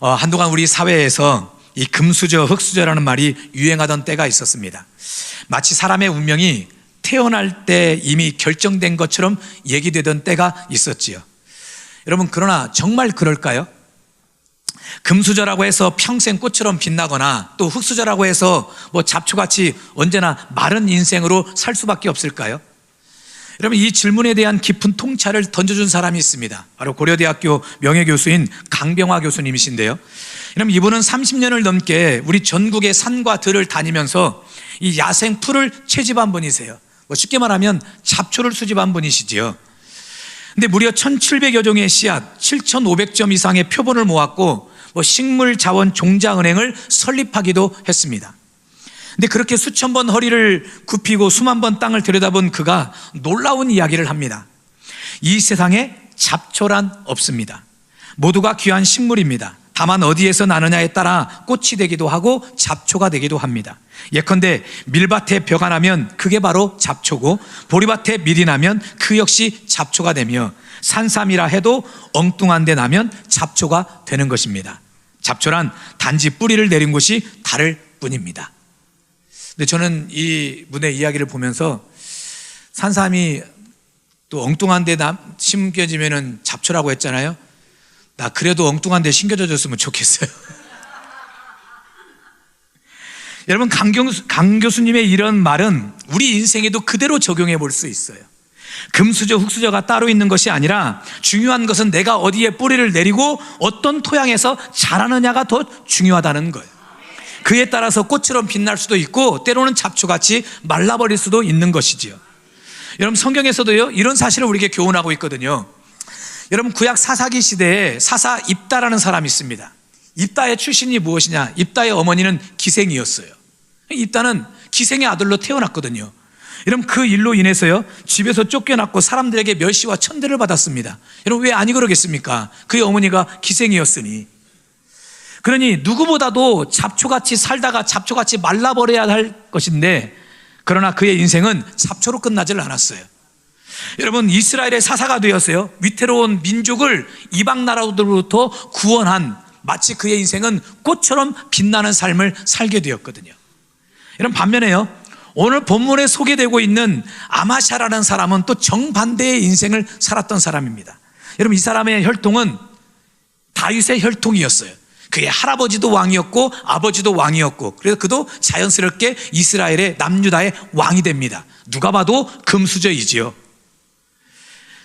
한동안 우리 사회에서 이 금수저, 흙수저라는 말이 유행하던 때가 있었습니다. 마치 사람의 운명이 태어날 때 이미 결정된 것처럼 얘기되던 때가 있었지요. 여러분, 그러나 정말 그럴까요? 금수저라고 해서 평생 꽃처럼 빛나거나 또 흙수저라고 해서 잡초같이 언제나 마른 인생으로 살 수밖에 없을까요? 여러분, 이 질문에 대한 깊은 통찰을 던져준 사람이 있습니다. 바로 고려대학교 명예교수인 강병화 교수님이신데요. 여러분, 이분은 30년을 넘게 우리 전국의 산과 들을 다니면서 이 야생 풀을 채집한 분이세요. 쉽게 말하면 잡초를 수집한 분이시지요. 근데 무려 1700여 종의 씨앗, 7500점 이상의 표본을 모았고 식물자원 종자은행을 설립하기도 했습니다. 근데 그렇게 수천 번 허리를 굽히고 수만 번 땅을 들여다본 그가 놀라운 이야기를 합니다. 이 세상에 잡초란 없습니다. 모두가 귀한 식물입니다. 다만 어디에서 나느냐에 따라 꽃이 되기도 하고 잡초가 되기도 합니다. 예컨대 밀밭에 벼가 나면 그게 바로 잡초고, 보리밭에 밀이 나면 그 역시 잡초가 되며, 산삼이라 해도 엉뚱한 데 나면 잡초가 되는 것입니다. 잡초란 단지 뿌리를 내린 곳이 다를 뿐입니다. 근데 저는 이 분의 이야기를 보면서 산삼이 또 엉뚱한 데 심겨지면 잡초라고 했잖아요. 나 그래도 엉뚱한 데 심겨졌으면 좋겠어요. 여러분, 강 교수님의 이런 말은 우리 인생에도 그대로 적용해 볼 수 있어요. 금수저, 흙수저가 따로 있는 것이 아니라 중요한 것은 내가 어디에 뿌리를 내리고 어떤 토양에서 자라느냐가 더 중요하다는 거예요. 그에 따라서 꽃처럼 빛날 수도 있고 때로는 잡초같이 말라버릴 수도 있는 것이지요. 여러분, 성경에서도요 이런 사실을 우리에게 교훈하고 있거든요. 여러분, 구약 사사기 시대에 사사 입다라는 사람이 있습니다. 입다의 출신이 무엇이냐? 입다의 어머니는 기생이었어요. 입다는 기생의 아들로 태어났거든요. 여러분, 그 일로 인해서요 집에서 쫓겨났고 사람들에게 멸시와 천대를 받았습니다. 여러분, 왜 아니 그러겠습니까? 그의 어머니가 기생이었으니. 그러니 누구보다도 잡초같이 살다가 잡초같이 말라버려야 할 것인데, 그러나 그의 인생은 잡초로 끝나질 않았어요. 여러분, 이스라엘의 사사가 되었어요. 위태로운 민족을 이방 나라들로부터 구원한, 마치 그의 인생은 꽃처럼 빛나는 삶을 살게 되었거든요. 여러분, 반면에요 오늘 본문에 소개되고 있는 아마샤라는 사람은 또 정반대의 인생을 살았던 사람입니다. 여러분, 이 사람의 혈통은 다윗의 혈통이었어요. 그의 할아버지도 왕이었고 아버지도 왕이었고, 그래서 그도 자연스럽게 이스라엘의 남유다의 왕이 됩니다. 누가 봐도 금수저이지요.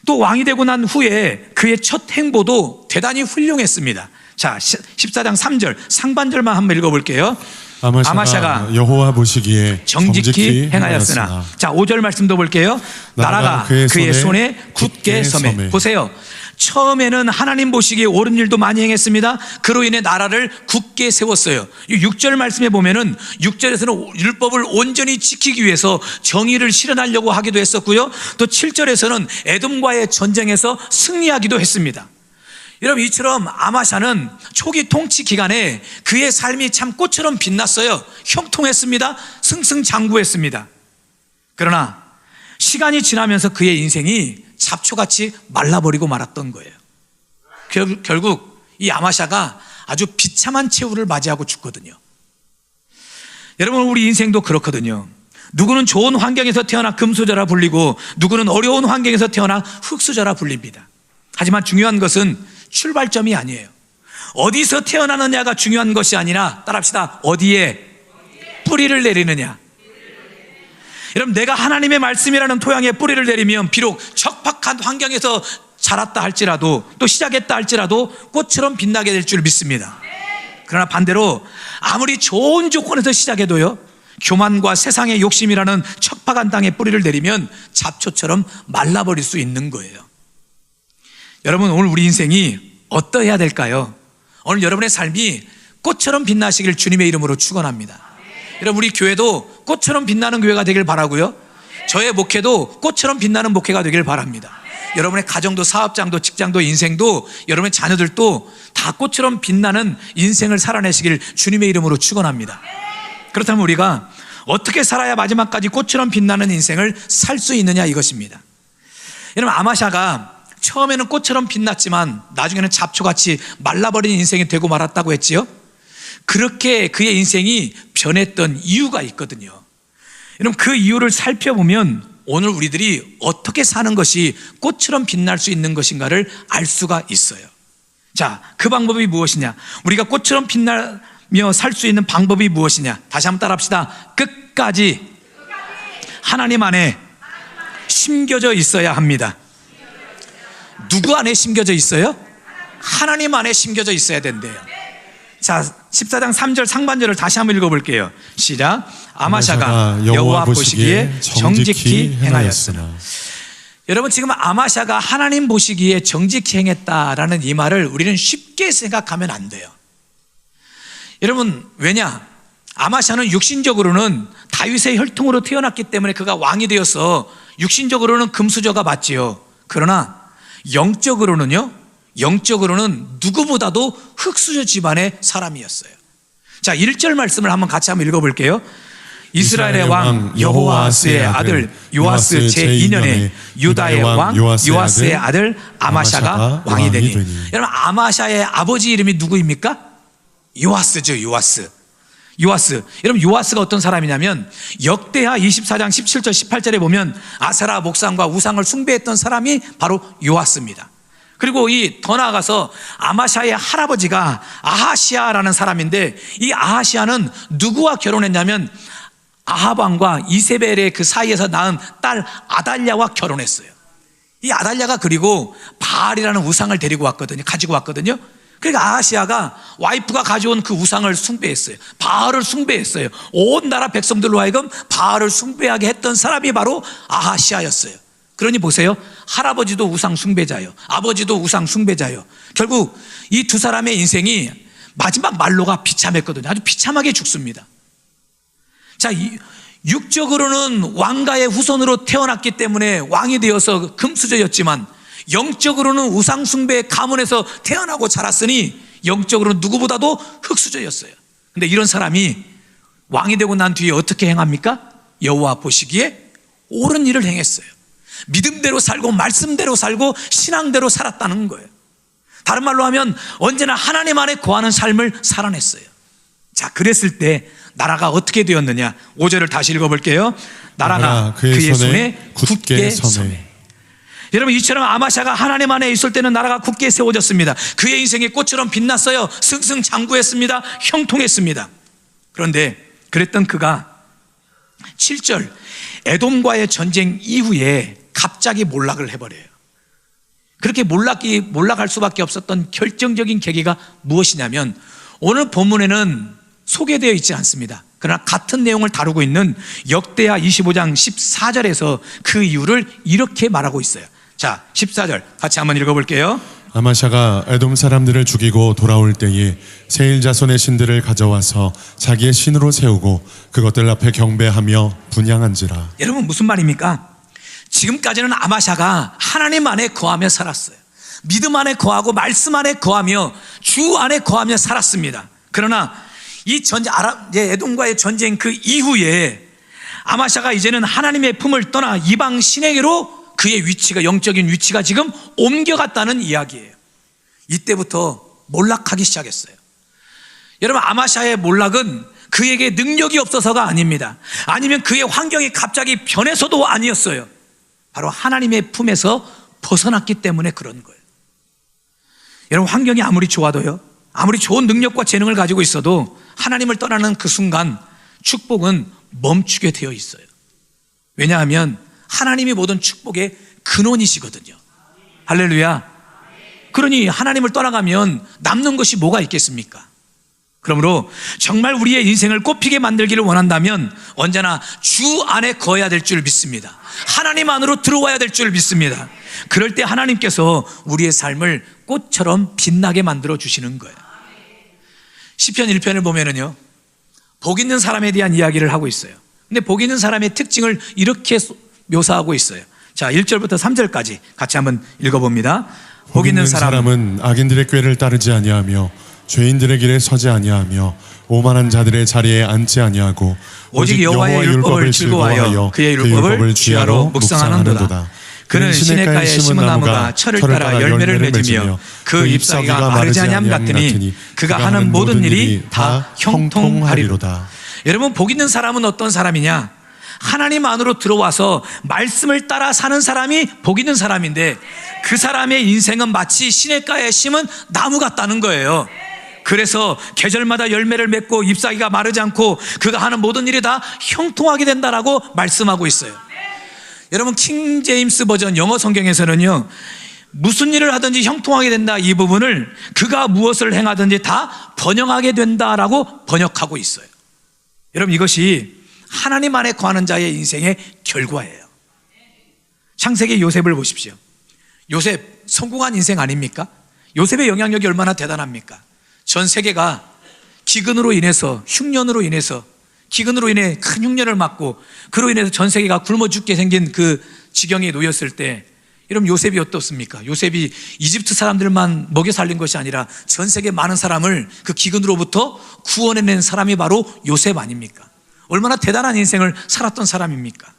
또 왕이 되고 난 후에 그의 첫 행보도 대단히 훌륭했습니다. 자, 14장 3절 상반절만 한번 읽어볼게요. 아마샤가 여호와 보시기에 정직히 행하였으나. 자, 5절 말씀도 볼게요. 나라가 그의 손에 굳게 서매. 보세요, 처음에는 하나님 보시기에 옳은 일도 많이 행했습니다. 그로 인해 나라를 굳게 세웠어요. 6절 말씀에 보면은 6절에서는 율법을 온전히 지키기 위해서 정의를 실현하려고 하기도 했었고요, 또 7절에서는 에돔과의 전쟁에서 승리하기도 했습니다. 여러분, 이처럼 아마샤는 초기 통치 기간에 그의 삶이 참 꽃처럼 빛났어요. 형통했습니다. 승승장구했습니다. 그러나 시간이 지나면서 그의 인생이 잡초같이 말라버리고 말았던 거예요. 결국 이 아마샤가 아주 비참한 최후를 맞이하고 죽거든요. 여러분, 우리 인생도 그렇거든요. 누구는 좋은 환경에서 태어나 금수저라 불리고 누구는 어려운 환경에서 태어나 흙수저라 불립니다. 하지만 중요한 것은 출발점이 아니에요. 어디서 태어나느냐가 중요한 것이 아니라, 따라합시다, 어디에 뿌리를 내리느냐. 여러분, 내가 하나님의 말씀이라는 토양에 뿌리를 내리면 비록 척박한 환경에서 자랐다 할지라도, 또 시작했다 할지라도 꽃처럼 빛나게 될 줄 믿습니다. 그러나 반대로 아무리 좋은 조건에서 시작해도요 교만과 세상의 욕심이라는 척박한 땅에 뿌리를 내리면 잡초처럼 말라버릴 수 있는 거예요. 여러분, 오늘 우리 인생이 어떠해야 될까요? 오늘 여러분의 삶이 꽃처럼 빛나시길 주님의 이름으로 축원합니다. 여러분, 우리 교회도 꽃처럼 빛나는 교회가 되길 바라고요, 저의 목회도 꽃처럼 빛나는 목회가 되길 바랍니다. 여러분의 가정도, 사업장도, 직장도, 인생도, 여러분의 자녀들도 다 꽃처럼 빛나는 인생을 살아내시길 주님의 이름으로 축원합니다. 그렇다면 우리가 어떻게 살아야 마지막까지 꽃처럼 빛나는 인생을 살 수 있느냐, 이것입니다. 여러분, 아마샤가 처음에는 꽃처럼 빛났지만 나중에는 잡초같이 말라버린 인생이 되고 말았다고 했지요. 그렇게 그의 인생이 변했던 이유가 있거든요. 여러분, 그 이유를 살펴보면 오늘 우리들이 어떻게 사는 것이 꽃처럼 빛날 수 있는 것인가를 알 수가 있어요. 자, 그 방법이 무엇이냐? 우리가 꽃처럼 빛나며 살 수 있는 방법이 무엇이냐? 다시 한번 따라합시다. 끝까지 하나님 안에 심겨져 있어야 합니다. 누구 안에 심겨져 있어요? 하나님 안에 심겨져 있어야 된대요. 자, 14장 3절 상반절을 다시 한번 읽어볼게요. 시작. 아마샤가 여호와 보시기에 정직히 행하였으나. 여러분, 지금 아마샤가 하나님 보시기에 정직히 행했다라는 이 말을 우리는 쉽게 생각하면 안 돼요. 여러분, 왜냐? 아마샤는 육신적으로는 다윗의 혈통으로 태어났기 때문에 그가 왕이 되어서 육신적으로는 금수저가 맞지요. 그러나 영적으로는 누구보다도 흙수저 집안의 사람이었어요. 자, 1절 말씀을 같이 한번 읽어볼게요. 이스라엘의 왕 여호아스의 아들 요아스 제2년에 유다의 왕 요아스의 아들 아마샤가 왕이 되니. 여러분, 아마샤의 아버지 이름이 누구입니까? 요아스죠. 요아스. 여러분, 요아스가 어떤 사람이냐면 역대하 24장 17절 18절에 보면 아세라 목상과 우상을 숭배했던 사람이 바로 요아스입니다. 그리고 더 나아가서 아마샤의 할아버지가 아하시아라는 사람인데, 이 아하시아는 누구와 결혼했냐면 아합 왕과 이세벨의 그 사이에서 낳은 딸 아달랴와 결혼했어요. 이 아달랴가 그리고 바알이라는 우상을 가지고 왔거든요. 그러니까 아하시아가 와이프가 가져온 그 우상을 숭배했어요. 바알을 숭배했어요. 온 나라 백성들로 하여금 바알을 숭배하게 했던 사람이 바로 아하시아였어요. 그러니 보세요. 할아버지도 우상 숭배자요, 아버지도 우상 숭배자요. 결국 이 두 사람의 인생이 마지막 말로가 비참했거든요. 아주 비참하게 죽습니다. 자, 육적으로는 왕가의 후손으로 태어났기 때문에 왕이 되어서 금수저였지만 영적으로는 우상 숭배의 가문에서 태어나고 자랐으니 영적으로는 누구보다도 흙수저였어요. 근데 이런 사람이 왕이 되고 난 뒤에 어떻게 행합니까? 여호와 보시기에 옳은 일을 행했어요. 믿음대로 살고 말씀대로 살고 신앙대로 살았다는 거예요. 다른 말로 하면 언제나 하나님 안에 거하는 삶을 살아냈어요. 자, 그랬을 때 나라가 어떻게 되었느냐? 5절을 다시 읽어볼게요. 나라가 그의 손에 굳게 서매. 여러분, 이처럼 아마샤가 하나님 안에 있을 때는 나라가 굳게 세워졌습니다. 그의 인생이 꽃처럼 빛났어요. 승승장구했습니다. 형통했습니다. 그런데 그랬던 그가 7절 에돔과의 전쟁 이후에 갑자기 몰락을 해버려요. 그렇게 몰락할 수밖에 없었던 결정적인 계기가 무엇이냐면, 오늘 본문에는 소개되어 있지 않습니다. 그러나 같은 내용을 다루고 있는 역대하 25장 14절에서 그 이유를 이렇게 말하고 있어요. 자, 14절 같이 한번 읽어볼게요. 아마샤가 에돔 사람들을 죽이고 돌아올 때에 세일 자손의 신들을 가져와서 자기의 신으로 세우고 그것들 앞에 경배하며 분향한지라. 여러분, 무슨 말입니까? 지금까지는 아마샤가 하나님 안에 거하며 살았어요. 믿음 안에 거하고 말씀 안에 거하며 주 안에 거하며 살았습니다. 그러나 이 에돔과의 전쟁 그 이후에 아마샤가 이제는 하나님의 품을 떠나 이방 신에게로 그의 위치가, 영적인 위치가 지금 옮겨갔다는 이야기예요. 이때부터 몰락하기 시작했어요. 여러분, 아마샤의 몰락은 그에게 능력이 없어서가 아닙니다. 아니면 그의 환경이 갑자기 변해서도 아니었어요. 바로 하나님의 품에서 벗어났기 때문에 그런 거예요. 여러분, 환경이 아무리 좋아도요, 아무리 좋은 능력과 재능을 가지고 있어도 하나님을 떠나는 그 순간 축복은 멈추게 되어 있어요. 왜냐하면 하나님이 모든 축복의 근원이시거든요. 할렐루야. 그러니 하나님을 떠나가면 남는 것이 뭐가 있겠습니까? 그러므로 정말 우리의 인생을 꽃피게 만들기를 원한다면 언제나 주 안에 거해야 될 줄 믿습니다. 하나님 안으로 들어와야 될 줄 믿습니다. 그럴 때 하나님께서 우리의 삶을 꽃처럼 빛나게 만들어 주시는 거예요. 시편 1편을 보면은요, 복 있는 사람에 대한 이야기를 하고 있어요. 근데 복 있는 사람의 특징을 이렇게 묘사하고 있어요. 자, 1절부터 3절까지 같이 한번 읽어봅니다. 복 있는 사람은 악인들의 꾀를 따르지 아니하며 죄인들의 길에 서지 아니하며 오만한 자들의 자리에 앉지 아니하고 오직 여호와의 율법을 즐거워하여 그의 율법을 주야로 묵상하는도다. 그는 시냇가에 심은 나무가 철을 따라 열매를 맺으며 그 잎사귀가 마르지 아니함 같으니 그가 하는 모든 일이 다 형통하리로다. 여러분, 복 있는 사람은 어떤 사람이냐? 하나님 안으로 들어와서 말씀을 따라 사는 사람이 복 있는 사람인데, 그 사람의 인생은 마치 시냇가에 심은 나무 같다는 거예요. 그래서 계절마다 열매를 맺고 잎사귀가 마르지 않고 그가 하는 모든 일이 다 형통하게 된다라고 말씀하고 있어요. 여러분, 킹 제임스 버전 영어 성경에서는요, 무슨 일을 하든지 형통하게 된다, 이 부분을 그가 무엇을 행하든지 다 번영하게 된다라고 번역하고 있어요. 여러분, 이것이 하나님 안에 거하는 자의 인생의 결과예요. 창세기 요셉을 보십시오. 요셉 성공한 인생 아닙니까? 요셉의 영향력이 얼마나 대단합니까? 전 세계가 기근으로 인해서, 흉년으로 인해서, 기근으로 인해 큰 흉년을 맞고 그로 인해서 전 세계가 굶어 죽게 생긴 그 지경에 놓였을 때, 여러분, 요셉이 어떻습니까? 요셉이 이집트 사람들만 먹여 살린 것이 아니라 전 세계 많은 사람을 그 기근으로부터 구원해낸 사람이 바로 요셉 아닙니까? 얼마나 대단한 인생을 살았던 사람입니까?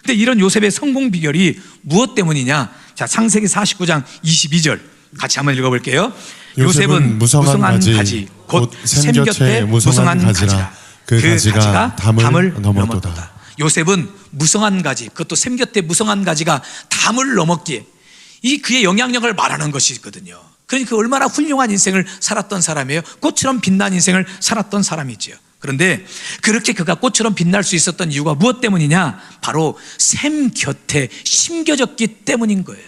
근데 이런 요셉의 성공 비결이 무엇 때문이냐? 자, 창세기 49장 22절 같이 한번 읽어볼게요. 요셉은 무성한 가지 곧 샘곁에 무성한 가지라. 그 가지가 담을 넘었도다. 요셉은 무성한 가지, 그것도 샘곁에 무성한 가지가 담을 넘었기에 이 그의 영향력을 말하는 것이 있거든요. 그러니까 얼마나 훌륭한 인생을 살았던 사람이에요. 꽃처럼 빛난 인생을 살았던 사람이지요. 그런데 그렇게 그가 꽃처럼 빛날 수 있었던 이유가 무엇 때문이냐? 바로 샘 곁에 심겨졌기 때문인 거예요.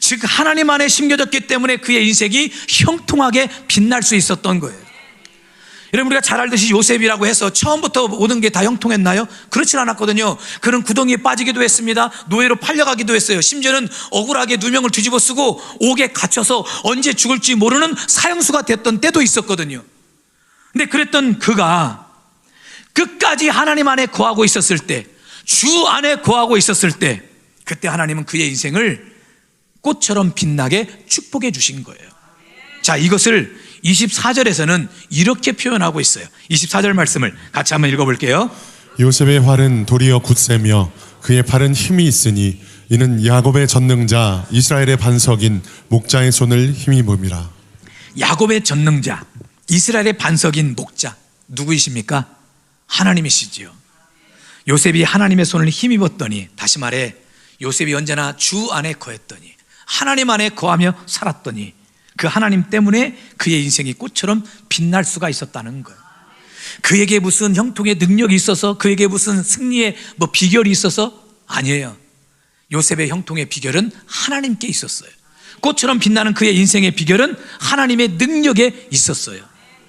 즉, 하나님 안에 심겨졌기 때문에 그의 인생이 형통하게 빛날 수 있었던 거예요. 여러분, 우리가 잘 알듯이 요셉이라고 해서 처음부터 모든 게 다 형통했나요? 그렇진 않았거든요. 그는 구덩이에 빠지기도 했습니다. 노예로 팔려가기도 했어요. 심지어는 억울하게 누명을 뒤집어 쓰고 옥에 갇혀서 언제 죽을지 모르는 사형수가 됐던 때도 있었거든요. 근데 그랬던 그가 끝까지 하나님 안에 거하고 있었을 때, 주 안에 거하고 있었을 때, 그때 하나님은 그의 인생을 꽃처럼 빛나게 축복해 주신 거예요. 자, 이것을 24절에서는 이렇게 표현하고 있어요. 24절 말씀을 같이 한번 읽어볼게요. 요셉의 활은 도리어 굳세며 그의 팔은 힘이 있으니 이는 야곱의 전능자 이스라엘의 반석인 목자의 손을 힘입음이라. 야곱의 전능자, 이스라엘의 반석인 목자, 누구이십니까? 하나님이시지요. 요셉이 하나님의 손을 힘입었더니, 다시 말해 요셉이 언제나 주 안에 거했더니, 하나님 안에 거하며 살았더니 그 하나님 때문에 그의 인생이 꽃처럼 빛날 수가 있었다는 거예요. 그에게 무슨 형통의 능력이 있어서, 그에게 무슨 승리의 비결이 있어서? 아니에요. 요셉의 형통의 비결은 하나님께 있었어요. 꽃처럼 빛나는 그의 인생의 비결은 하나님의 능력에 있었어요.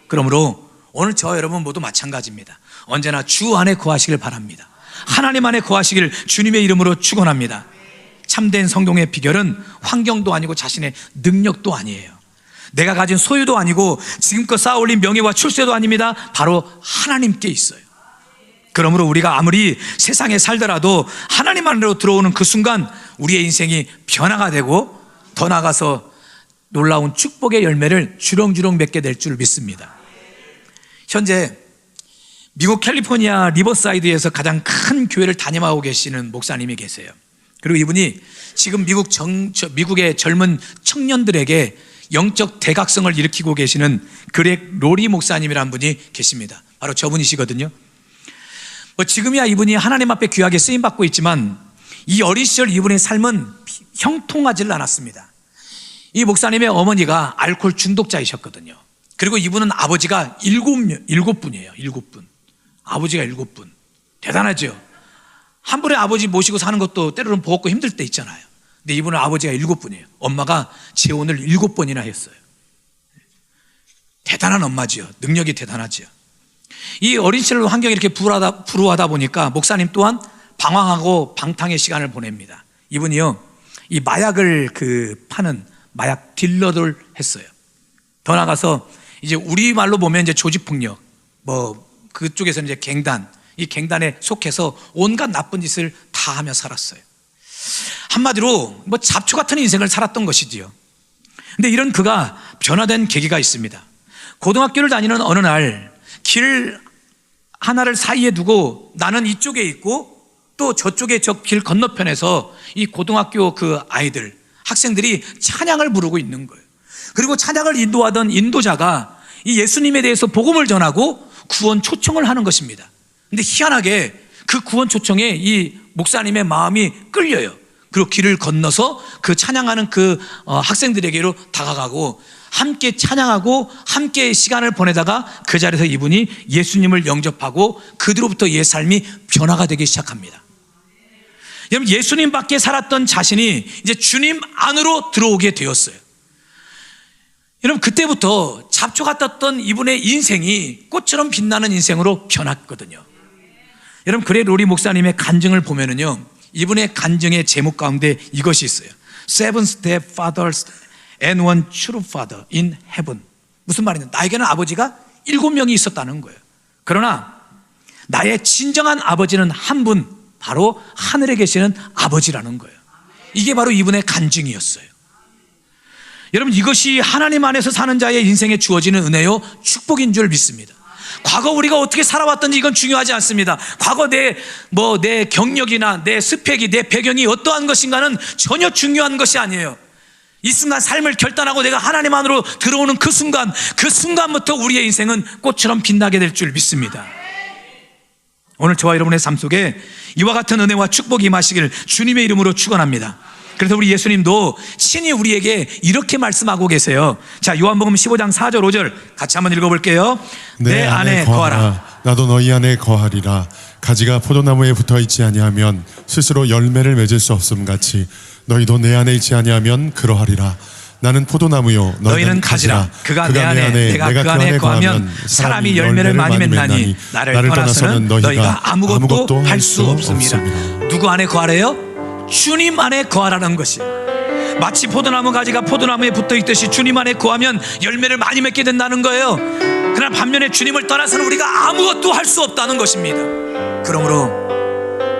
그러므로 오늘 저 여러분 모두 마찬가지입니다. 언제나 주 안에 거하시길 바랍니다. 하나님 안에 거하시길 주님의 이름으로 축원합니다. 참된 성공의 비결은 환경도 아니고 자신의 능력도 아니에요. 내가 가진 소유도 아니고 지금껏 쌓아올린 명예와 출세도 아닙니다. 바로 하나님께 있어요. 그러므로 우리가 아무리 세상에 살더라도 하나님 안으로 들어오는 그 순간 우리의 인생이 변화가 되고 더 나아가서 놀라운 축복의 열매를 주렁주렁 맺게 될 줄 믿습니다. 현재 미국 캘리포니아 리버사이드에서 가장 큰 교회를 담임하고 계시는 목사님이 계세요. 그리고 이분이 지금 미국의 젊은 청년들에게 영적 대각성을 일으키고 계시는 그렉 로리 목사님이라는 분이 계십니다. 바로 저분이시거든요. 지금이야 이분이 하나님 앞에 귀하게 쓰임받고 있지만 이 어린 시절 이분의 삶은 형통하지 않았습니다. 이 목사님의 어머니가 알코올 중독자이셨거든요. 그리고 이분은 아버지가 7분이에요. 7분. 아버지가 7분. 대단하죠. 한 분의 아버지 모시고 사는 것도 때로는 버겁고 힘들 때 있잖아요. 근데 이분은 아버지가 7분이에요. 엄마가 재혼을 7번이나 했어요. 대단한 엄마지요. 능력이 대단하지요. 이 어린 시절 환경이 이렇게 불우하다 보니까 목사님 또한 방황하고 방탕의 시간을 보냅니다. 이분이요, 이 마약을 파는 마약 딜러들 했어요. 더 나가서 이제 우리말로 보면 이제 조직폭력, 그쪽에서는 이제 갱단, 이 갱단에 속해서 온갖 나쁜 짓을 다 하며 살았어요. 한마디로 잡초 같은 인생을 살았던 것이지요. 근데 이런 그가 변화된 계기가 있습니다. 고등학교를 다니는 어느 날 길 하나를 사이에 두고 나는 이쪽에 있고 또 저쪽에 저 길 건너편에서 이 고등학교 그 아이들, 학생들이 찬양을 부르고 있는 거예요. 그리고 찬양을 인도하던 인도자가 이 예수님에 대해서 복음을 전하고 구원 초청을 하는 것입니다. 근데 희한하게 그 구원 초청에 이 목사님의 마음이 끌려요. 그리고 길을 건너서 그 찬양하는 그 학생들에게로 다가가고 함께 찬양하고 함께 시간을 보내다가 그 자리에서 이분이 예수님을 영접하고 그 뒤로부터 옛 삶이 변화가 되기 시작합니다. 여러분, 예수님 밖에 살았던 자신이 이제 주님 안으로 들어오게 되었어요. 여러분, 그때부터 잡초 같았던 이분의 인생이 꽃처럼 빛나는 인생으로 변했거든요. 여러분, 그래 로리 목사님의 간증을 보면은요, 이분의 간증의 제목 가운데 이것이 있어요. Seven stepfathers and one true father in heaven. 무슨 말이냐? 나에게는 아버지가 7명이 있었다는 거예요. 그러나 나의 진정한 아버지는 한 분, 바로 하늘에 계시는 아버지라는 거예요. 이게 바로 이분의 간증이었어요. 여러분, 이것이 하나님 안에서 사는 자의 인생에 주어지는 은혜요, 축복인 줄 믿습니다. 과거 우리가 어떻게 살아왔던지 이건 중요하지 않습니다. 과거 내 경력이나 내 스펙이, 내 배경이 어떠한 것인가는 전혀 중요한 것이 아니에요. 이 순간 삶을 결단하고 내가 하나님 안으로 들어오는 그 순간부터 우리의 인생은 꽃처럼 빛나게 될 줄 믿습니다. 오늘 저와 여러분의 삶 속에 이와 같은 은혜와 축복이 임하시길 주님의 이름으로 축원합니다. 그래서 우리 예수님도 친히 우리에게 이렇게 말씀하고 계세요. 자, 요한복음 15장 4절 5절 같이 한번 읽어볼게요. 내 안에 거하라. 나도 너희 안에 거하리라. 가지가 포도나무에 붙어 있지 아니하면 스스로 열매를 맺을 수 없음 같이 너희도 내 안에 있지 아니하면 그러하리라. 나는 포도나무요 너희는 가지라. 그가 내 안에 내가 그 안에 거하면 사람이 열매를 많이 맺나니 나를 떠나서는 너희가 아무것도 할 수 없습니다. 누구 안에 거하래요? 주님 안에 거하라는 것이, 마치 포도나무 가지가 포도나무에 붙어 있듯이 주님 안에 거하면 열매를 많이 맺게 된다는 거예요. 그러나 반면에 주님을 떠나서는 우리가 아무것도 할 수 없다는 것입니다. 그러므로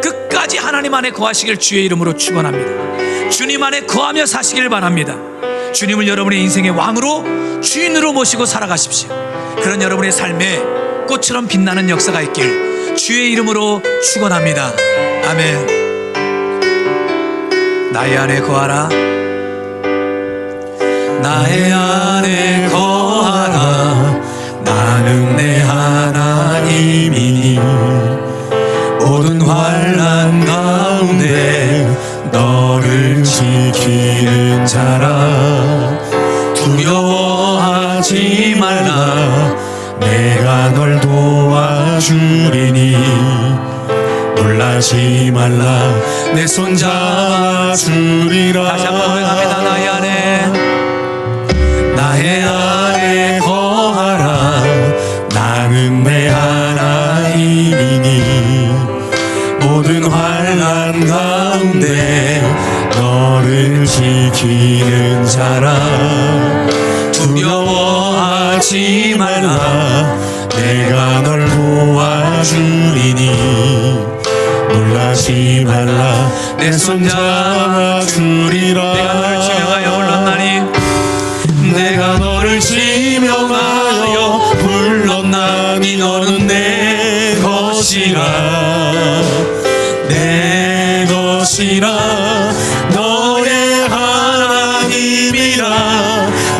끝까지 하나님 안에 거하시길 주의 이름으로 축원합니다. 주님 안에 거하며 사시길 바랍니다. 주님을 여러분의 인생의 왕으로, 주인으로 모시고 살아가십시오. 그런 여러분의 삶에 꽃처럼 빛나는 역사가 있길 주의 이름으로 축원합니다. 아멘. 나의 안에 거하라. 나의 안에 거하라. 나는 내 하나님이니 모든 환난 가운데 너를 지키는 자라. 두려워하지 말라. 내가 널 도와주리니 놀라지 말라. 내 손 잡아주리라. 다시 한번 고백합니다. 나의 안에 거하라. 나는 내 하나님이니 모든 환난 가운데 너를 지키는 자라. 두려워하지 말라. 내가 널 도와주리니 놀라지 말라. 내 손 잡아주리라. 내가 너를 지명하여 불렀나니 내가 너를 지명하여 불렀나니 너는 내 것이라. 내 것이라. 너의 하나님이라.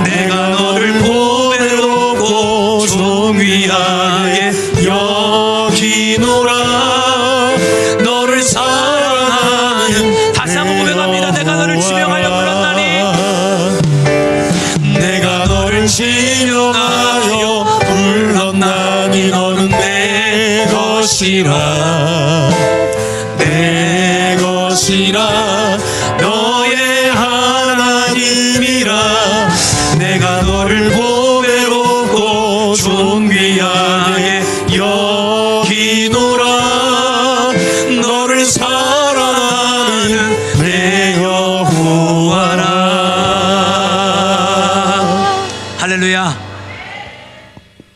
내가 너를 보배롭고 존귀하게 여기노라. 너를 사랑하는, 다시 한번 고백합니다. 내가 너를 지명하여 불렀나니 내가 너를 지명하여 불렀나니 너는 내 것이라. 내 것이라. 너의 하나님이라. 내가 너를 보배롭고 존귀하게 여기노라. 너를 사랑하는 내 여호와라. 할렐루야.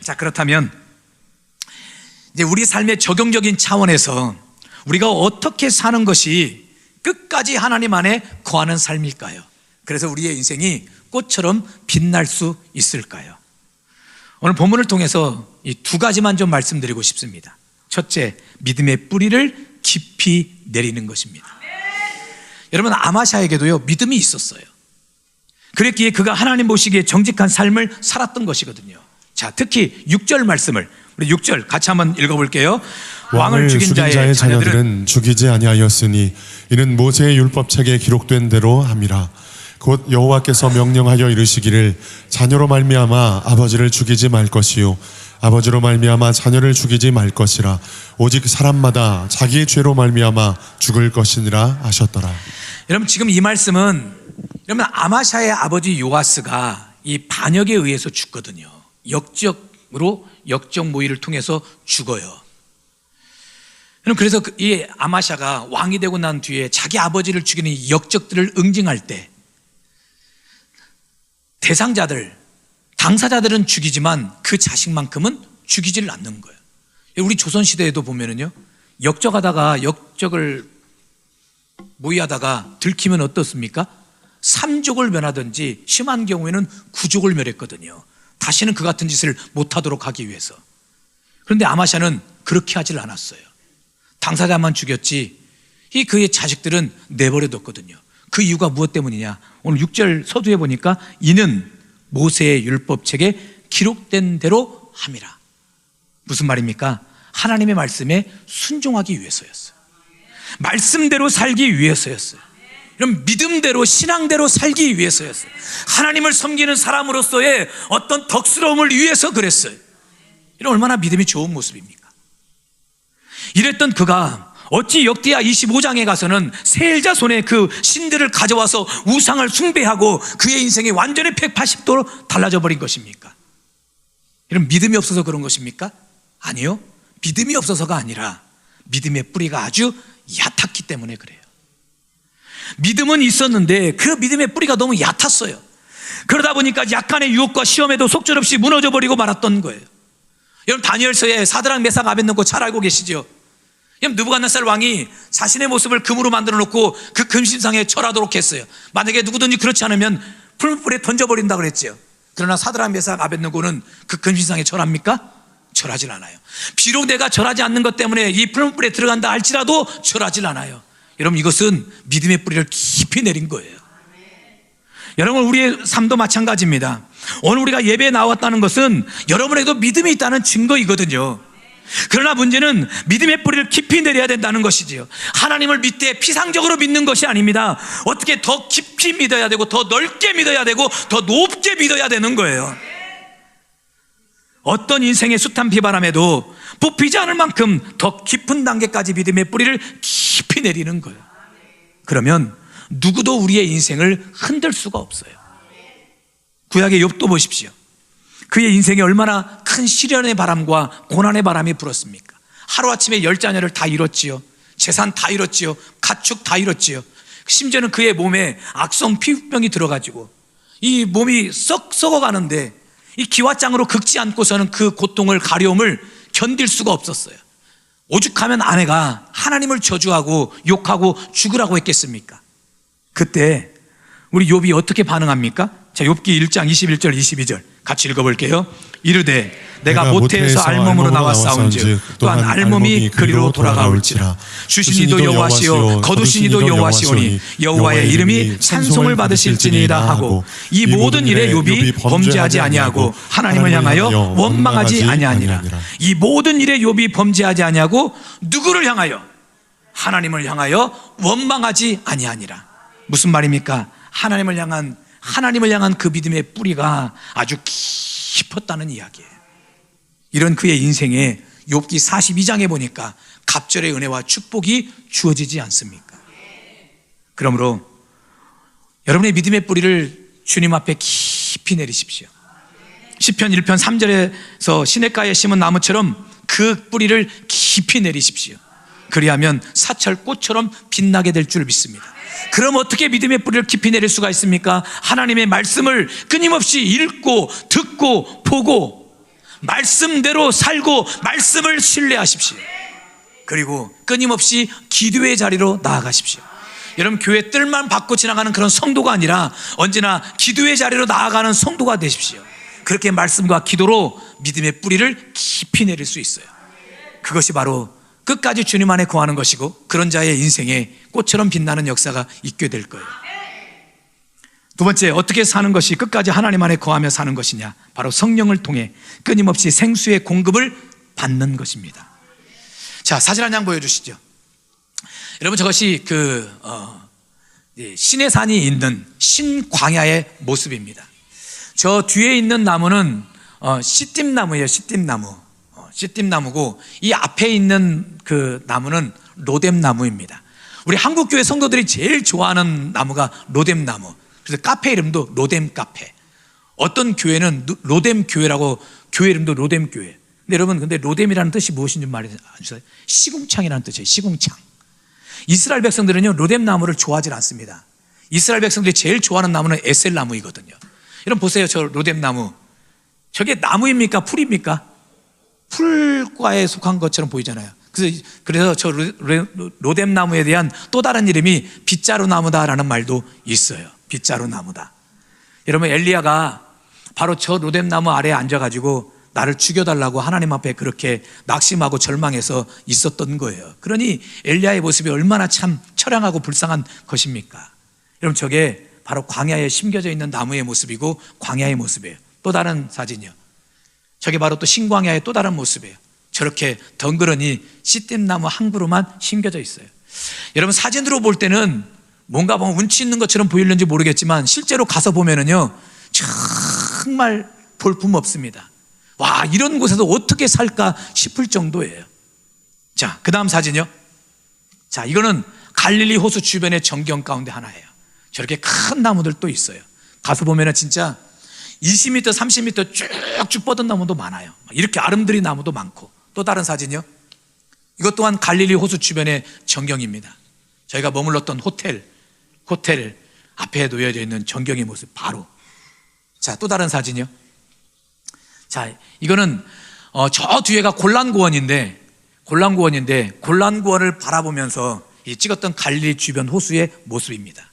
자, 그렇다면 이제 우리 삶의 적용적인 차원에서 우리가 어떻게 사는 것이 끝까지 하나님 안에 거하는 삶일까요? 그래서 우리의 인생이 꽃처럼 빛날 수 있을까요? 오늘 본문을 통해서 이 두 가지만 좀 말씀드리고 싶습니다. 첫째, 믿음의 뿌리를 깊이 내리는 것입니다. 여러분, 아마샤에게도요 믿음이 있었어요. 그랬기에 그가 하나님 보시기에 정직한 삶을 살았던 것이거든요. 자, 특히 6절 말씀을 우리 6절 같이 한번 읽어볼게요. 왕을 죽인 자의 자녀들은 죽이지 아니하였으니 이는 모세의 율법책에 기록된 대로 함이라. 곧 여호와께서 명령하여 이르시기를 자녀로 말미암아 아버지를 죽이지 말 것이요 아버지로 말미암아 자녀를 죽이지 말 것이라. 오직 사람마다 자기의 죄로 말미암아 죽을 것이니라 하셨더라. 여러분, 지금 이 말씀은 여러분 아마샤의 아버지 요아스가 이 반역에 의해서 죽거든요. 역적 모의를 통해서 죽어요. 여러분, 그래서 이 아마샤가 왕이 되고 난 뒤에 자기 아버지를 죽이는 이 역적들을 응징할 때 당사자들은 죽이지만 그 자식만큼은 죽이지를 않는 거예요. 우리 조선시대에도 보면은요, 역적을 모의하다가 들키면 어떻습니까? 3족을 멸하든지 심한 경우에는 9족을 멸했거든요. 다시는 그 같은 짓을 못하도록 하기 위해서. 그런데 아마샤는 그렇게 하질 않았어요. 당사자만 죽였지 그의 자식들은 내버려뒀거든요. 그 이유가 무엇 때문이냐? 오늘 6절 서두에 보니까 이는 모세의 율법책에 기록된 대로 함이라. 무슨 말입니까? 하나님의 말씀에 순종하기 위해서였어요. 말씀대로 살기 위해서였어요. 이런 믿음대로 신앙대로 살기 위해서였어요. 하나님을 섬기는 사람으로서의 어떤 덕스러움을 위해서 그랬어요. 이런 얼마나 믿음이 좋은 모습입니까? 이랬던 그가 어찌 역대하 25장에 가서는 세일자 손에 그 신들을 가져와서 우상을 숭배하고 그의 인생이 완전히 180도로 달라져 버린 것입니까? 이런 믿음이 없어서 그런 것입니까? 아니요, 믿음이 없어서가 아니라 믿음의 뿌리가 아주 얕았기 때문에 그래요. 믿음은 있었는데 그 믿음의 뿌리가 너무 얕았어요. 그러다 보니까 약간의 유혹과 시험에도 속절없이 무너져 버리고 말았던 거예요. 여러분, 다니엘서에 사드락 메삭 아벳느고 잘 알고 계시죠? 느부갓네살 왕이 자신의 모습을 금으로 만들어 놓고 그 금신상에 절하도록 했어요. 만약에 누구든지 그렇지 않으면 풀무불에 던져버린다 그랬죠. 그러나 사드락 메삭 아벳느고는 그 금신상에 절합니까? 절하질 않아요. 비록 내가 절하지 않는 것 때문에 이 풀무불에 들어간다 할지라도 절하질 않아요. 여러분, 이것은 믿음의 뿌리를 깊이 내린 거예요. 여러분, 우리의 삶도 마찬가지입니다. 오늘 우리가 예배에 나왔다는 것은 여러분에게도 믿음이 있다는 증거이거든요. 그러나 문제는 믿음의 뿌리를 깊이 내려야 된다는 것이지요. 하나님을 믿되 피상적으로 믿는 것이 아닙니다. 어떻게 더 깊이 믿어야 되고 더 넓게 믿어야 되고 더 높게 믿어야 되는 거예요. 어떤 인생의 숱한 비바람에도 뽑히지 않을 만큼 더 깊은 단계까지 믿음의 뿌리를 깊이 내리는 거예요. 그러면 누구도 우리의 인생을 흔들 수가 없어요. 구약의 욥도 보십시오. 그의 인생에 얼마나 큰 시련의 바람과 고난의 바람이 불었습니까? 하루아침에 10자녀를 다 잃었지요. 재산 다 잃었지요. 가축 다 잃었지요. 심지어는 그의 몸에 악성 피부병이 들어가지고 이 몸이 썩어가는데 이 기와장으로 긁지 않고서는 그 고통을, 가려움을 견딜 수가 없었어요. 오죽하면 아내가 하나님을 저주하고 욕하고 죽으라고 했겠습니까? 그때 우리 욥이 어떻게 반응합니까? 자, 욥기 1장 21절 22절 같이 읽어볼게요. 이르되 내가 모태에서 알몸으로 나왔사온즉 또한 알몸이 그리로 돌아가올지라. 주신 이도 여호와시요 거두신 이도 여호와시오니 여호와의 이름이 찬송을 받으실지니이다 하고 이 모든 일에 욥이 범죄하지 아니하고 하나님을 향하여 원망하지 아니하니라. 이 모든 일에 욥이 범죄하지 아니하고 누구를 향하여? 하나님을 향하여 원망하지 아니하니라. 무슨 말입니까? 하나님을 향한 그 믿음의 뿌리가 아주 깊었다는 이야기예요. 이런 그의 인생에 욥기 42장에 보니까 갑절의 은혜와 축복이 주어지지 않습니까? 그러므로 여러분의 믿음의 뿌리를 주님 앞에 깊이 내리십시오. 시편 1편 3절에서 시냇가에 심은 나무처럼 그 뿌리를 깊이 내리십시오. 그리하면 사철꽃처럼 빛나게 될 줄 믿습니다. 그럼 어떻게 믿음의 뿌리를 깊이 내릴 수가 있습니까? 하나님의 말씀을 끊임없이 읽고 듣고 보고 말씀대로 살고 말씀을 신뢰하십시오. 그리고 끊임없이 기도의 자리로 나아가십시오. 여러분, 교회 뜰만 받고 지나가는 그런 성도가 아니라 언제나 기도의 자리로 나아가는 성도가 되십시오. 그렇게 말씀과 기도로 믿음의 뿌리를 깊이 내릴 수 있어요. 그것이 바로 끝까지 주님 안에 거하는 것이고, 그런 자의 인생에 꽃처럼 빛나는 역사가 있게 될 거예요. 두 번째, 어떻게 사는 것이 끝까지 하나님 안에 거하며 사는 것이냐? 바로 성령을 통해 끊임없이 생수의 공급을 받는 것입니다. 자, 사진 한 장 보여주시죠. 여러분, 저것이 신의 산이 있는 신광야의 모습입니다. 저 뒤에 있는 나무는 시띠나무예요. 시띠나무고, 이 앞에 있는 그 나무는 로뎀나무입니다. 우리 한국교회 성도들이 제일 좋아하는 나무가 로뎀나무. 그래서 카페 이름도 로뎀 카페. 어떤 교회는 로뎀 교회라고, 교회 이름도 로뎀 교회. 근데 여러분, 근데 로뎀이라는 뜻이 무엇인지 말해주세요. 시궁창이라는 뜻이에요. 시궁창. 이스라엘 백성들은요, 로뎀 나무를 좋아하지 않습니다. 이스라엘 백성들이 제일 좋아하는 나무는 에셀 나무이거든요. 여러분 보세요. 저 로뎀 나무. 저게 나무입니까? 풀입니까? 풀과에 속한 것처럼 보이잖아요. 그래서 저 로뎀 나무에 대한 또 다른 이름이 빗자루 나무다라는 말도 있어요. 빗자루 나무다. 여러분, 엘리야가 바로 저 로뎀 나무 아래에 앉아가지고 나를 죽여달라고 하나님 앞에 그렇게 낙심하고 절망해서 있었던 거예요. 그러니 엘리야의 모습이 얼마나 참 처량하고 불쌍한 것입니까? 여러분, 저게 바로 광야에 심겨져 있는 나무의 모습이고 광야의 모습이에요. 또 다른 사진이요. 저게 바로 또 신광야의 또 다른 모습이에요. 저렇게 덩그러니 시띠나무 한 그루만 심겨져 있어요. 여러분, 사진으로 볼 때는 뭔가 보면 운치 있는 것처럼 보이는지 모르겠지만 실제로 가서 보면은요, 정말 볼품 없습니다. 와, 이런 곳에서 어떻게 살까 싶을 정도예요. 자, 그 다음 사진이요. 자, 이거는 갈릴리 호수 주변의 전경 가운데 하나예요. 저렇게 큰 나무들 또 있어요. 가서 보면은 진짜 20m, 30m 쭉쭉 뻗은 나무도 많아요. 이렇게 아름드리 나무도 많고. 또 다른 사진이요. 이것 또한 갈릴리 호수 주변의 전경입니다. 저희가 머물렀던 호텔 앞에 놓여져 있는 전경의 모습 바로. 자, 또 다른 사진이요. 자, 이거는 저 뒤에가 골란고원인데 골란고원을 바라보면서 찍었던 갈릴리 주변 호수의 모습입니다.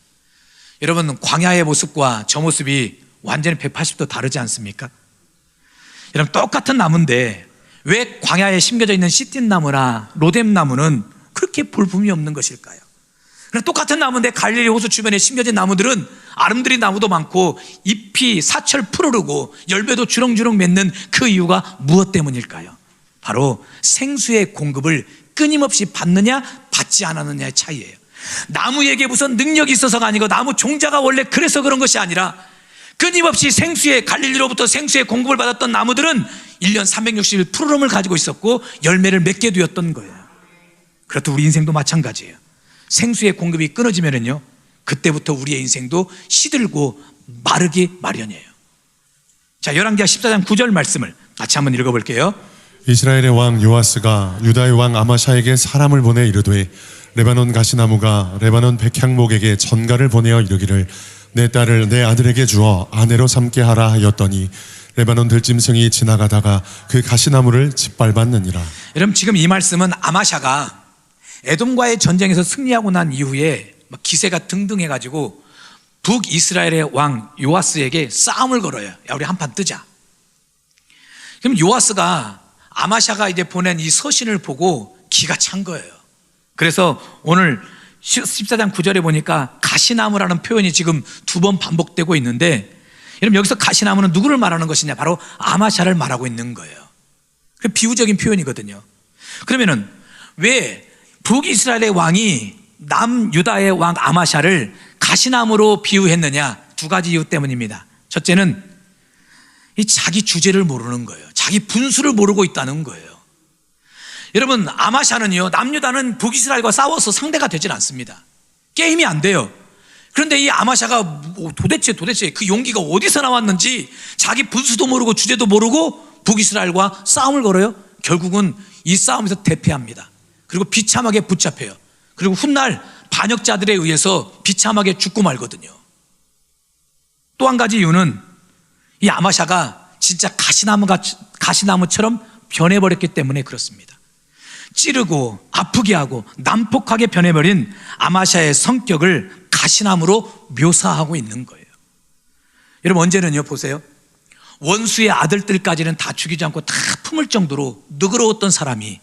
여러분, 광야의 모습과 저 모습이 완전히 180도 다르지 않습니까? 여러분, 똑같은 나무인데 왜 광야에 심겨져 있는 시띠나무나 로뎀나무는 그렇게 볼품이 없는 것일까요? 똑같은 나무인데 갈릴리 호수 주변에 심겨진 나무들은 아름드리 나무도 많고 잎이 사철 푸르르고 열매도 주렁주렁 맺는 그 이유가 무엇 때문일까요? 바로 생수의 공급을 끊임없이 받느냐 받지 않았느냐의 차이예요. 나무에게 무슨 능력이 있어서가 아니고 나무 종자가 원래 그래서 그런 것이 아니라 끊임없이 갈릴리로부터 생수의 공급을 받았던 나무들은 1년 360일 푸르름을 가지고 있었고 열매를 맺게 되었던 거예요. 그렇듯 우리 인생도 마찬가지예요. 생수의 공급이 끊어지면은요, 그때부터 우리의 인생도 시들고 마르기 마련이에요. 자, 열왕기하 14장 9절 말씀을 같이 한번 읽어볼게요. 이스라엘의 왕 요아스가 유다의 왕 아마샤에게 사람을 보내 이르되 레바논 가시나무가 레바논 백향목에게 전가를 보내어 이르기를 내 딸을 내 아들에게 주어 아내로 삼게 하라 하였더니 레바논 들짐승이 지나가다가 그 가시나무를 짓밟았느니라. 여러분, 지금 이 말씀은 아마샤가 에돔과의 전쟁에서 승리하고 난 이후에 기세가 등등해가지고 북이스라엘의 왕 요아스에게 싸움을 걸어요. 야, 우리 한판 뜨자. 그럼 요아스가 아마샤가 이제 보낸 이 서신을 보고 기가 찬 거예요. 그래서 오늘 14장 9절에 보니까 가시나무라는 표현이 지금 2번 반복되고 있는데, 여러분, 여기서 가시나무는 누구를 말하는 것이냐? 바로 아마샤를 말하고 있는 거예요. 비유적인 표현이거든요. 그러면은 왜 북이스라엘의 왕이 남유다의 왕 아마샤를 가시나무로 비유했느냐? 2가지 이유 때문입니다. 첫째는 이 자기 주제를 모르는 거예요. 자기 분수를 모르고 있다는 거예요. 여러분, 아마샤는요, 남유다는 북이스라엘과 싸워서 상대가 되질 않습니다. 게임이 안 돼요. 그런데 이 아마샤가 도대체 그 용기가 어디서 나왔는지 자기 분수도 모르고 주제도 모르고 북이스라엘과 싸움을 걸어요. 결국은 이 싸움에서 대패합니다. 그리고 비참하게 붙잡혀요. 그리고 훗날 반역자들에 의해서 비참하게 죽고 말거든요. 또 한 가지 이유는 이 아마샤가 진짜 가시나무처럼 변해버렸기 때문에 그렇습니다. 찌르고 아프게 하고 난폭하게 변해버린 아마샤의 성격을 가시나무로 묘사하고 있는 거예요. 여러분, 언제는요, 보세요. 원수의 아들들까지는 다 죽이지 않고 다 품을 정도로 너그러웠던 사람이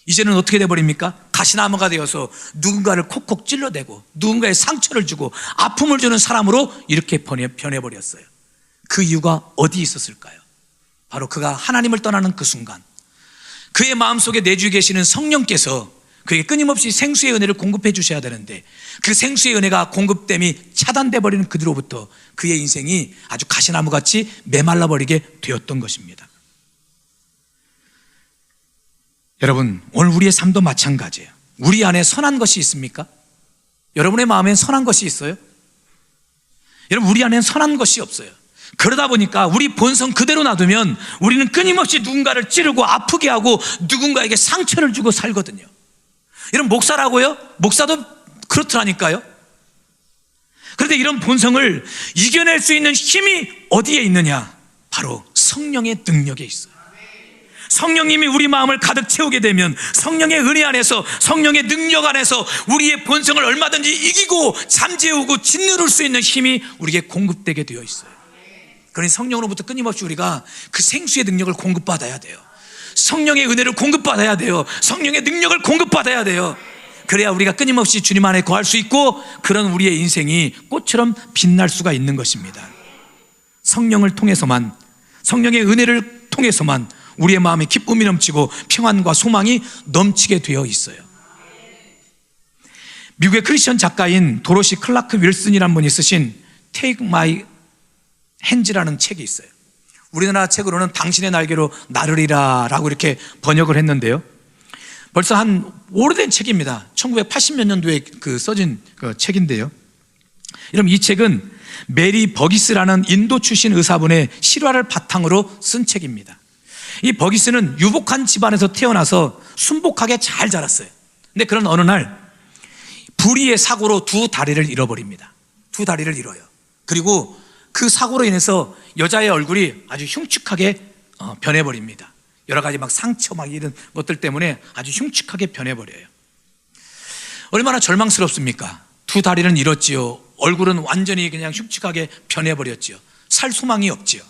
이제는 어떻게 돼버립니까? 가시나무가 되어서 누군가를 콕콕 찔러대고 누군가의 상처를 주고 아픔을 주는 사람으로 이렇게 변해버렸어요. 그 이유가 어디 있었을까요? 바로 그가 하나님을 떠나는 그 순간 그의 마음속에 내주 계시는 성령께서 그에게 끊임없이 생수의 은혜를 공급해 주셔야 되는데 그 생수의 은혜가 공급됨이 차단돼 버리는 그 뒤로부터 그의 인생이 아주 가시나무같이 메말라 버리게 되었던 것입니다. 여러분, 오늘 우리의 삶도 마찬가지예요. 우리 안에 선한 것이 있습니까? 여러분의 마음엔 선한 것이 있어요? 여러분, 우리 안엔 선한 것이 없어요. 그러다 보니까 우리 본성 그대로 놔두면 우리는 끊임없이 누군가를 찌르고 아프게 하고 누군가에게 상처를 주고 살거든요. 여러분, 목사라고요? 목사도 그렇더라니까요. 그런데 이런 본성을 이겨낼 수 있는 힘이 어디에 있느냐? 바로 성령의 능력에 있어요. 성령님이 우리 마음을 가득 채우게 되면 성령의 은혜 안에서 성령의 능력 안에서 우리의 본성을 얼마든지 이기고 잠재우고 짓누를 수 있는 힘이 우리에게 공급되게 되어 있어요. 그러니 성령으로부터 끊임없이 우리가 그 생수의 능력을 공급받아야 돼요. 성령의 은혜를 공급받아야 돼요. 성령의 능력을 공급받아야 돼요. 그래야 우리가 끊임없이 주님 안에 거할 수 있고 그런 우리의 인생이 꽃처럼 빛날 수가 있는 것입니다. 성령을 통해서만, 성령의 은혜를 통해서만 우리의 마음에 기쁨이 넘치고 평안과 소망이 넘치게 되어 있어요. 미국의 크리스천 작가인 도로시 클라크 윌슨이라는 분이 쓰신 Take My Hands라는 책이 있어요. 우리나라 책으로는 당신의 날개로 나르리라 라고 이렇게 번역을 했는데요, 벌써 한 오래된 책입니다. 1980몇 년도에 써진 그 책인데요, 여러분, 이 책은 메리 버기스라는 인도 출신 의사분의 실화를 바탕으로 쓴 책입니다. 이 버기스는 유복한 집안에서 태어나서 순복하게 잘 자랐어요. 근데 그런 어느 날 불의의 사고로 두 다리를 잃어버립니다. 두 다리를 잃어요. 그리고 그 사고로 인해서 여자의 얼굴이 아주 흉측하게 변해버립니다. 여러 가지 막 상처 막 이런 것들 때문에 아주 흉측하게 변해버려요. 얼마나 절망스럽습니까? 두 다리는 잃었지요. 얼굴은 완전히 그냥 흉측하게 변해버렸지요. 살 소망이 없지요.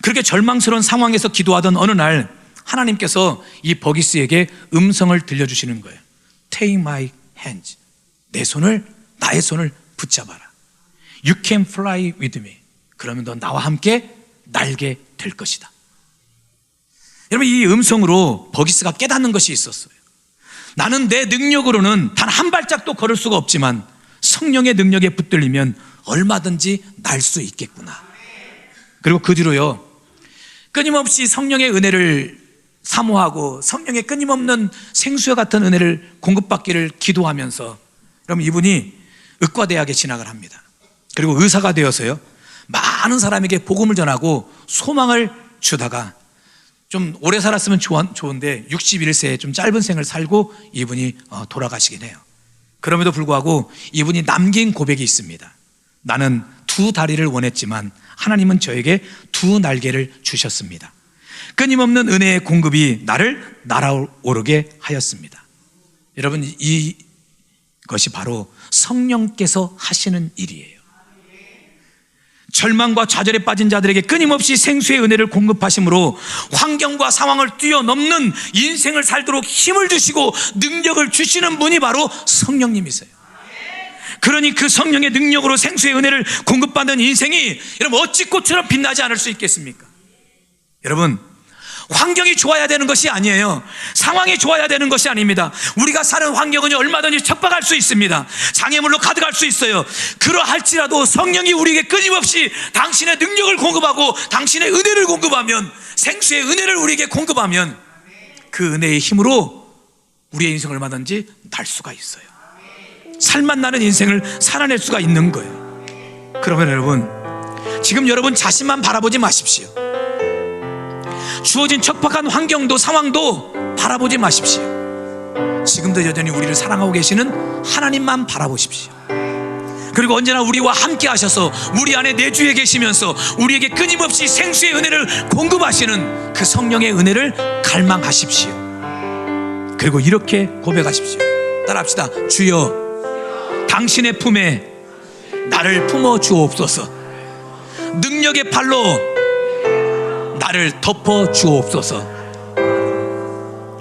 그렇게 절망스러운 상황에서 기도하던 어느 날 하나님께서 이 버기스에게 음성을 들려주시는 거예요. Take my hands. 내 손을, 나의 손을 붙잡아라. You can fly with me. 그러면 너 나와 함께 날게 될 것이다. 여러분, 이 음성으로 버기스가 깨닫는 것이 있었어요. 나는 내 능력으로는 단 한 발짝도 걸을 수가 없지만 성령의 능력에 붙들리면 얼마든지 날 수 있겠구나. 그리고 그 뒤로요, 끊임없이 성령의 은혜를 사모하고 성령의 끊임없는 생수와 같은 은혜를 공급받기를 기도하면서 여러분, 이분이 의과대학에 진학을 합니다. 그리고 의사가 되어서요, 많은 사람에게 복음을 전하고 소망을 주다가 좀 오래 살았으면 좋은데 61세에 좀 짧은 생을 살고 이분이 돌아가시긴 해요. 그럼에도 불구하고 이분이 남긴 고백이 있습니다. 나는 두 다리를 원했지만 하나님은 저에게 두 날개를 주셨습니다. 끊임없는 은혜의 공급이 나를 날아오르게 하였습니다. 여러분, 이것이 바로 성령께서 하시는 일이에요. 절망과 좌절에 빠진 자들에게 끊임없이 생수의 은혜를 공급하심으로 환경과 상황을 뛰어넘는 인생을 살도록 힘을 주시고 능력을 주시는 분이 바로 성령님이세요. 그러니 그 성령의 능력으로 생수의 은혜를 공급받는 인생이 여러분 어찌 꽃처럼 빛나지 않을 수 있겠습니까? 여러분, 환경이 좋아야 되는 것이 아니에요. 상황이 좋아야 되는 것이 아닙니다. 우리가 사는 환경은 얼마든지 척박할 수 있습니다. 장애물로 가득할 수 있어요. 그러할지라도 성령이 우리에게 끊임없이 당신의 능력을 공급하고 당신의 은혜를 공급하면, 생수의 은혜를 우리에게 공급하면 그 은혜의 힘으로 우리의 인생을 얼마든지 날 수가 있어요. 살맛 나는 인생을 살아낼 수가 있는 거예요. 그러면 여러분, 지금 여러분 자신만 바라보지 마십시오. 주어진 척박한 환경도 상황도 바라보지 마십시오. 지금도 여전히 우리를 사랑하고 계시는 하나님만 바라보십시오. 그리고 언제나 우리와 함께 하셔서 우리 안에 내주에 계시면서 우리에게 끊임없이 생수의 은혜를 공급하시는 그 성령의 은혜를 갈망하십시오. 그리고 이렇게 고백하십시오. 따라합시다. 주여, 당신의 품에 나를 품어 주옵소서. 능력의 팔로 나를 덮어 주옵소서.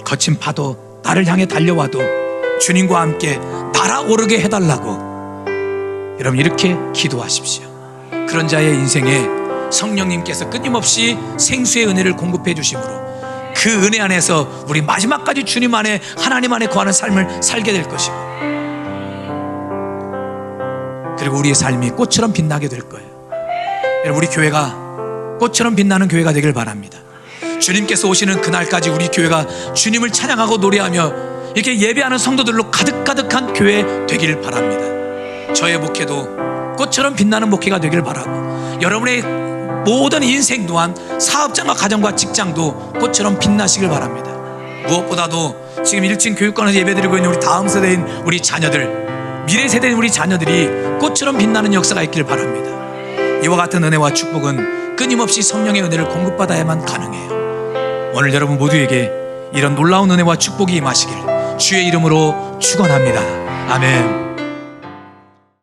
거친 파도 나를 향해 달려와도 주님과 함께 날아오르게 해달라고 여러분 이렇게 기도하십시오. 그런 자의 인생에 성령님께서 끊임없이 생수의 은혜를 공급해 주심으로 그 은혜 안에서 우리 마지막까지 주님 안에 하나님 안에 거하는 삶을 살게 될 것이고, 그리고 우리의 삶이 꽃처럼 빛나게 될 거예요. 여러분, 우리 교회가 꽃처럼 빛나는 교회가 되길 바랍니다. 주님께서 오시는 그날까지 우리 교회가 주님을 찬양하고 노래하며 이렇게 예배하는 성도들로 가득가득한 교회 되길 바랍니다. 저의 목회도 꽃처럼 빛나는 목회가 되길 바라고, 여러분의 모든 인생 또한 사업장과 가정과 직장도 꽃처럼 빛나시길 바랍니다. 무엇보다도 지금 1층 교육관에서 예배드리고 있는 우리 다음 세대인 우리 자녀들, 미래 세대인 우리 자녀들이 꽃처럼 빛나는 역사가 있길 바랍니다. 이와 같은 은혜와 축복은 끊임없이 성령의 은혜를 공급받아야만 가능해요. 오늘 여러분 모두에게 이런 놀라운 은혜와 축복이 임하시길 주의 이름으로 축원합니다. 아멘.